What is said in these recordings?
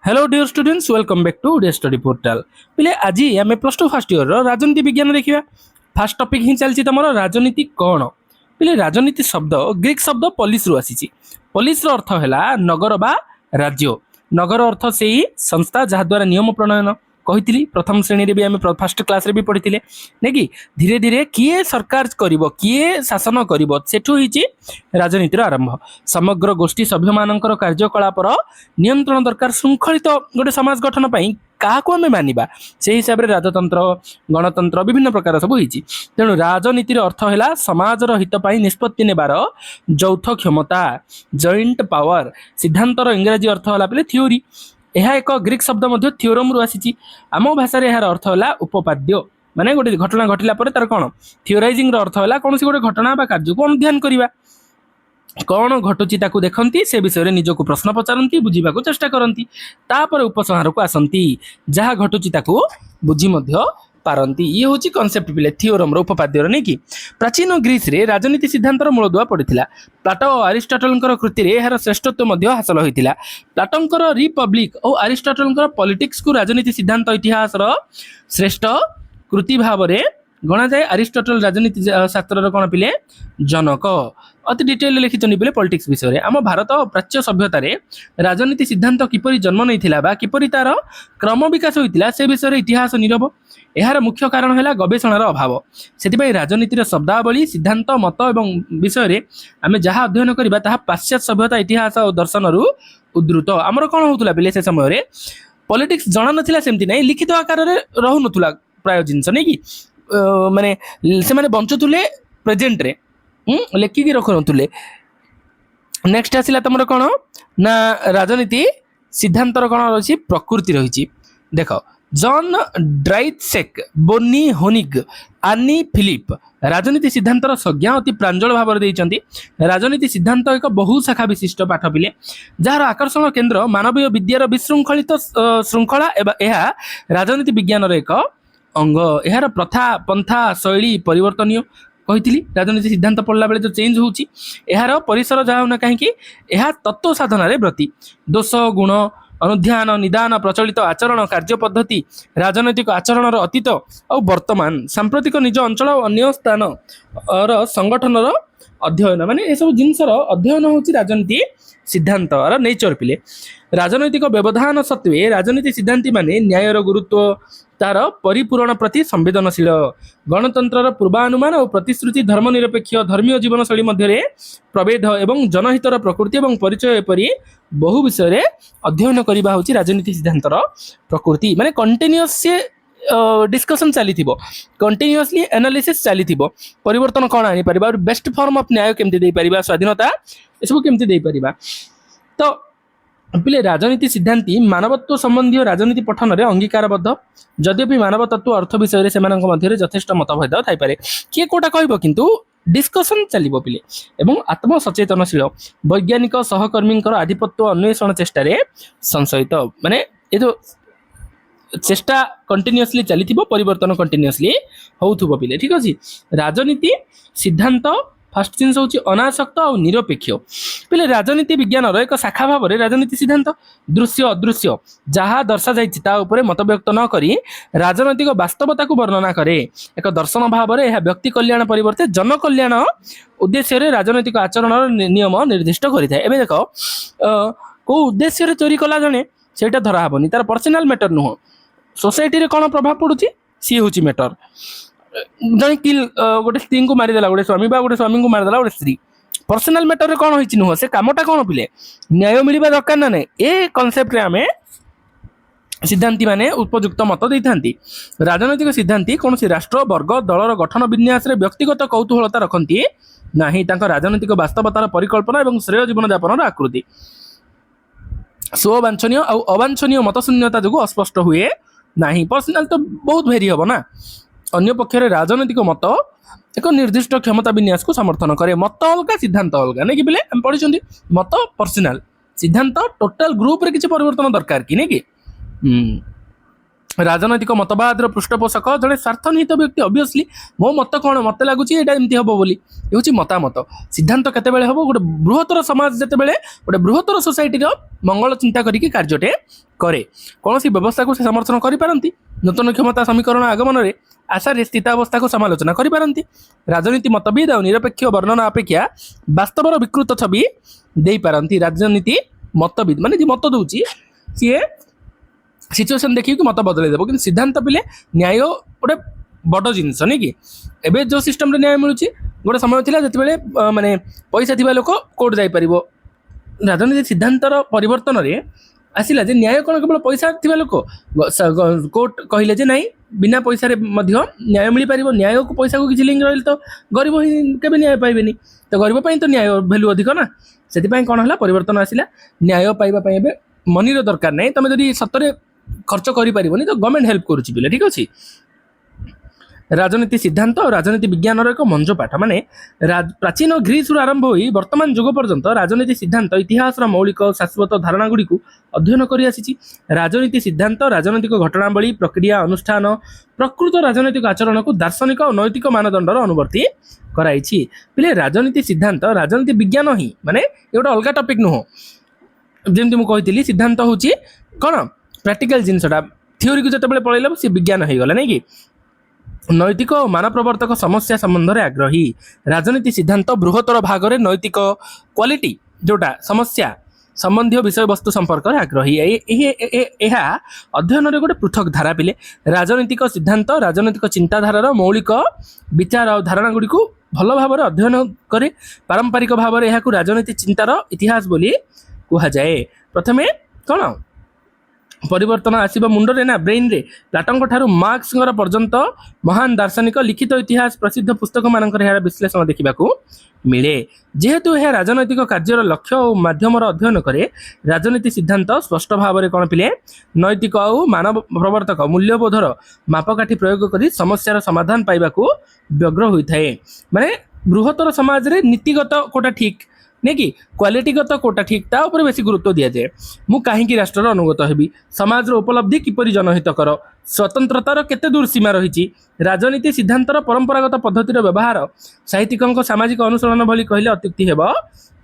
Hello dear students welcome back to the study portal पिले आज आम प्लस टू फर्स्ट इयर राजनीति विज्ञान देखा फास्ट टॉपिक ही चलती तुम राजनीति कौन पिले राजनीति शब्द ग्रीक शब्द पॉलिस रु आसी पॉलिस रो अर्थ है नगर बा राज्य नगर अर्थ से ही संस्था जहाद्वारा नियम प्रणयन कही प्रथम श्रेणी भी आम फास्ट क्लास रे भी पढ़ी नहीं कि धीरे धीरे किए सरकार करिवो किए शासन करिवो सेठु हिची राजनीतिर आरंभ समग्र गोष्ठी सभ्य मानकर कार्यकलापर नियंत्रण दरकार श्रृंखलित गोटे समाज गठन पाई काहाको आमे मानिबा से हिसाब रे राजतंत्र गणतंत्र विभिन्न प्रकार सब होईची तेणु राजनीतिर अर्थ है समाजर हित पाई निष्पत्ति नेबार यौथ क्षमता जॉइंट पावर सिद्धांतर इंग्राजी अर्थ होला पले थ्योरी यह एक ग्रीक शब्द मध्य थ्योरम रु आसी आम भाषा यार अर्थ है उपपाद्य माने गोटे घटना घटिला पर तार कौन थियोराइजिंग अर्थ है कौन गोटे घटना बा कार्य को अनुध्यान करवा कौन घटुची ताकू देखती से विषय निजक प्रश्न पचारती बुझा चेष्टा करती तापर उपसंहार को आसती जहाँ घटुची ताकू बुझी पारती ये हूँ कनसेप्ट पिले थियोरम उपपाद्यर नहीं कि प्राचीन ग्रीस रे राजनीति सिद्धांतर मूलदुआ पड़ा प्लाटो और अरिस्टोटल कृति यार श्रेष्ठत्व हासिल होता प्लाटों रिपब्लिक और अरिस्टोटल पॉलिटिक्स को राजनीति सिद्धांत इतिहास श्रेष्ठ कृति भाव में गणा जाए अरिस्टोटल राजनीति शास्त्र कौन पिले जनक अति डिटेल लिखिं बोले पॉलिटिक्स विषय में आम भारत प्राच्य सभ्यतार राजनीति सिद्धांत किपरि जन्म नहीं किपरि तार क्रम विकास होता से विषय में इतिहास नीरव यार मुख्य कारण है गवेषणार अभाव से राजनीतिर शब्दावली सिद्धांत मत और विषय में आम जहाँ अध्ययन करवा पाश्चात्य सभ्यता इतिहास और दर्शन उद्धृत आमर कौन होता बेले से समय पॉलिटिक्स जना नाला सेमती ना लिखित आकार में रहू ना प्राय जिनस नहीं कि माने से माने बंचुले प्रेजेंट रे लेखिकी रखुले नेक्स्ट आसला तुम कौन ना राजनीति सिद्धांतर कौन रही प्रकृति रही देख जॉन ड्राइटसेक बोनी होनिग आनी फिलिप राजनीति सिद्धांतर संज्ञा अति प्रांजल भाव में राजनीति सिद्धांत एक बहु शाखा विशिष्ट पाठ पिले जार आकर्षण केन्द्र मानवीय विद्यार विशृंखलित श्रृंखला एवं राजनीति विज्ञान एक अंग यार प्रथा पंथा शैली परिवर्तनीय कही राजनीति सिद्धांत पढ़ला बेले जो चेंज होची यार परिसर जहाँ होना कहीं तत्व साधन व्रती दोष गुण अनुध्यान निदान प्रचलित आचरण कार्य पद्धति राजनैतिक आचरण अतीत और वर्तमान सांप्रतिक निज अंचल और अन्य स्थान और संगठन अध्ययन माने ये सब जिनसर अध्ययन होची राजनीति सिद्धांत नेचर पिले राजनैतिक व्यवधान सत्वे राजनीति सिद्धांती माने न्यायर गुरुत्व तार परिपूरण प्रति संवेदनशील गणतंत्र पूर्वानुमान और प्रतिश्रुति धर्मनिरपेक्ष धर्मीय जीवनशैली मध्य प्रभेद एवं जनहितर प्रकृति और परिचय एपरी बहु विषय रे अध्ययन करबा होची राजनीति सिद्धांतर प्रकृति माने कंटिन्यूअस डिस्कशन चली कंटिन्यूअसली एनालिसिस चली परिवर्तन कौन आनी पारिबा और बेस्ट फॉर्म ऑफ न्याय केमती दे पारिबा स्वाधीनता ये सब केमती दे पारिबा तो पिले राजनीति सिद्धांती मानवत्व संबंधी राजनीति पठन में अंगीकारबद्ध जद्यपि मानव तत्व अर्थ विषय से यथेष्ट मतभेद थाईपे किए कोटा कह किंतु डिस्कशन चलो पिले एवं आत्मसचेतनशील वैज्ञानिक सहकर्मी आधिपत्य अन्वेषण चेष्टा संशयित माने ये जो चेष्टा कंटिन्यूअसली चली परिवर्तन कंटिन्यूअसली होउथुबो पिले ठीक अच्छे राजनीति सिद्धांत फर्स्ट जिन हूँ अनासक्त और निरपेक्ष पिले राजनीति विज्ञान एक शाखा भाव में राजनीति सिद्धांत दृश्य अदृश्य जहाँ दर्शा जापर मत व्यक्त न करी राजनैतिक वास्तवता को वर्णना करे एक दर्शन भाव में यह व्यक्ति कल्याण परिवर्ते जन कल्याण उद्देश्य राजनैतिक आचरण नियम निर्दिष्ट करें देख कौ उद्देश्य चोरी कला जड़े से धराहबनी तार पर्सनाल मैटर नुह सोसाइटी रे कौन प्रभाव पड़ुची सी हूँ मैटर जन किल गोटे स्त्री को मारिदेला गोटे स्वामी बा गोटे स्वामी को मारिदेला गोटे स्त्री पर्सनाल मैटर कौन होती नुह से कामटा कौन पिले न्याय मिलवा दरकार ना ए कनसेप्ट रे आमे सिद्धांती माने उपयुक्त मत देती राजनैतिक सिद्धांती कौन सी राष्ट्र वर्ग दलर गठन विन्यास व्यक्तिगत कौतूहलता रखती ना राजनैतिक वास्तवतार परिकल्पना और श्रेय जीवन यापन आकृति स्ववांछनीय और अवांछनीय मत शून्यता जो अस्पष्ट हुए ना पर्सनाल तो बहुत भेरी हम ना अन्य पक्षरे राजनैतिक मत एक निर्दिष्ट क्षमता विन्यास को समर्थन करे मत अलग सिद्धांत अलग नहीं कि बोले हम पढ़ी मत पर्सनाल सिद्धांत टोटाल ग्रुप रे किसी परिवर्तन दरकार कि नहीं कि राजनैतिक मतवाद पृष्ठपोषक जड़े स्वार्थनिहित व्यक्ति ऑब्वियसली मो मत कौन मत लगुच ये हम बोली ये मतामत सिद्धांत केते हम गोटे बृहत्तर समाज जिते गोटे बृहत्तर सोसाइटी मंगल चिंता करके कार्यटे करे कौन सी व्यवस्था को से समर्थन करिपारंती नूतन क्षमता समीकरण आगमन में आशा स्थितावस्था को समालोचना करिपारंती राजनीति मतभेद और निरपेक्ष वर्णना अपेक्षा वास्तवर विकृत छवि दे पारंती राजनीति मतभेद माने मत दूची सी सिचुएसन देखिए कि मत बदल देव कि सिद्धांत पिले न्याय गोटे बड़ जिनस नहीं कि एवं जो सिस्टम न्याय मिलूँ गोटे समय था जो माने पैसा थी लोक कोर्ट जापर राजनीति सिद्धांतर परिवर्तन में आसला जे न्याय कौन केवल पैसा थी लोक कोर्ट कहले जे नाई बिना पैसा न्याय मिल पार न्याय को पैसा को किसी लिंक रही तो गरीब ही केवे न्याय पाइबेनि तो गरीब तो न्याय भैल्यू अधिक ना से कौन है परिवर्तन आसला न्याय पाइबा मनीर दरकार नहीं तुम जब सतरे खर्च कर तो गवर्नमेंट हेल्प करुच्ची पिले ठीक अच्छे राजनीति सिद्धांत और राजनीति विज्ञान एक मंज पाठ माने प्राचीन ग्रीस आरंभ हो वर्तमान युग पर्यंत राजनीति सिद्धांत इतिहास मौलिक शाश्वत धारणा गुड़ी अध्ययन कर राजनीति सिद्धांत राजनैतिक घटनावली प्रक्रिया अनुष्ठान प्रकृत राजनैतिक आचरण को दार्शनिक और नैतिक मानदंडर अनुवर्ती कराई पिले राजनीति सिद्धांत राजनीति विज्ञान ही माने गोटे अलग टॉपिक नुह जमी मुझे सिद्धांत हूँ कौन प्रैक्टिकल जिनसटा थ्योरी को जिते पलैल सी विज्ञान हो गला नहीं कि नैतिक और मानव प्रवर्तक समस्या संबंध में आग्रही राजनीति सिद्धांत बृहत्तर भाग में नैतिक क्वालिटी जोटा समस्या संबंधी विषय वस्तु संपर्क में आग्रही अध्ययन गोटे पृथक धारा पिले राजनीतिक सिद्धांत राजनीतिक चिंताधारार मौलिक विचार और धारणा गुड़ी भल भाव अध्ययन करे पारंपरिक भाव में राजनीति चिंतार इतिहास बोली कह जाए प्रथमे कौन परिवर्तन आसब मुंडे ना ब्रेन रे प्लाटन ठारू मार्क्स पर्यंत महान दार्शनिक लिखित इतिहास प्रसिद्ध पुस्तक मानकर यार विश्लेषण देखा मिले जेहेतु यह राजनैतिक कार्यर लक्ष्य और माध्यम अध्ययन करे राजनीति सिद्धांत स्पष्ट भाव में कौन पिले नैतिक और मानव प्रवर्तक मूल्यबोधर मापकाठी प्रयोग कर समस्यार समाधान पाइबा व्यग्र होता है माने बृहत्तर समाज रे नीतिगत कोटा ठीक नहीं कि क्वालिटीगत कोटा ठीक ता ऊपर बेसी गुरुत्व दिया जाए मु कहीं राष्ट्र अनुगत हेबी समाज उपलब्धि किपरि जनहित कर स्वतंत्रतार केते दूर सीमा रही राजनीति सिद्धांतर परंपरागत पद्धतिर व्यवहार साहित्यिक सामाजिक अनुसरण भली कहले अत्युक्ति हेब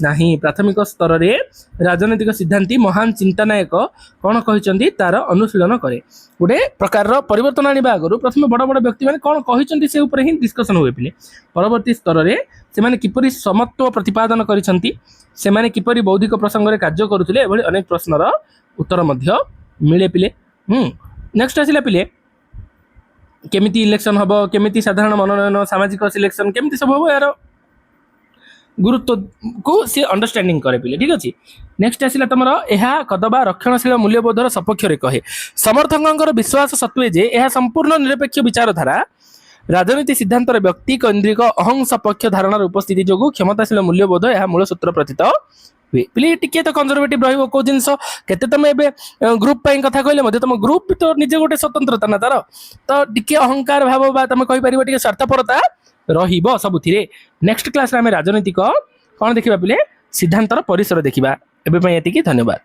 नाही प्राथमिक स्तर रे राजनीतिक सिद्धांती महान चिंतानायक कौन कहते तार अनुशीलन करे गोटे प्रकार परिवर्तन आने आगु प्रथम बड़ बड़ व्यक्ति मैंने कौन कहते से ऊपर ही डिस्कसन हुए पिले परवर्ती स्तर में से किपरि समत्व प्रतिपादन करिसंती से माने किपरि बौद्धिक प्रसंग में कार्य करुले एभली अनेक प्रश्नर उत्तर मध्य मिले पिले नेक्स्ट आसिला पिले केमिति इलेक्शन हम केमिति साधारण मनोनयन सामाजिक सिलेक्शन केमिति सब हम यार गुरुत्व को सी अंडरस्टैंडिंग करे पिले ठीक अच्छे नेक्स्ट आसिला तुम यह कदबा रक्षणशील मूल्यबोधर सपक्ष कहे समर्थकों विश्वास सत्वे जे यह संपूर्ण निरपेक्ष विचारधारा राजनीति सिद्धांत व्यक्ति केन्द्रिक अहं सपक्ष धारणार उपस्थिति जो क्षमताशील मूल्यबोध यह मूल सूत्र प्रतीत हुए पिले टिके तो कंजर्वेटिव रहिबो को जिंस केते तुम एबे ग्रुप पई कथा कहले तुम ग्रुप भी तो निजे गोटे स्वतंत्रता ना तार तो टिके अहंकार भाव बा तुम कहि परिबो टिके स्वार्थपरता रहिबो सबुथिरे नेक्स्ट क्लास रे हम राजनीतिक कौन देखिबा पिले सिद्धांतर परिसर देखिबा एबे पई एतिकी धन्यवाद।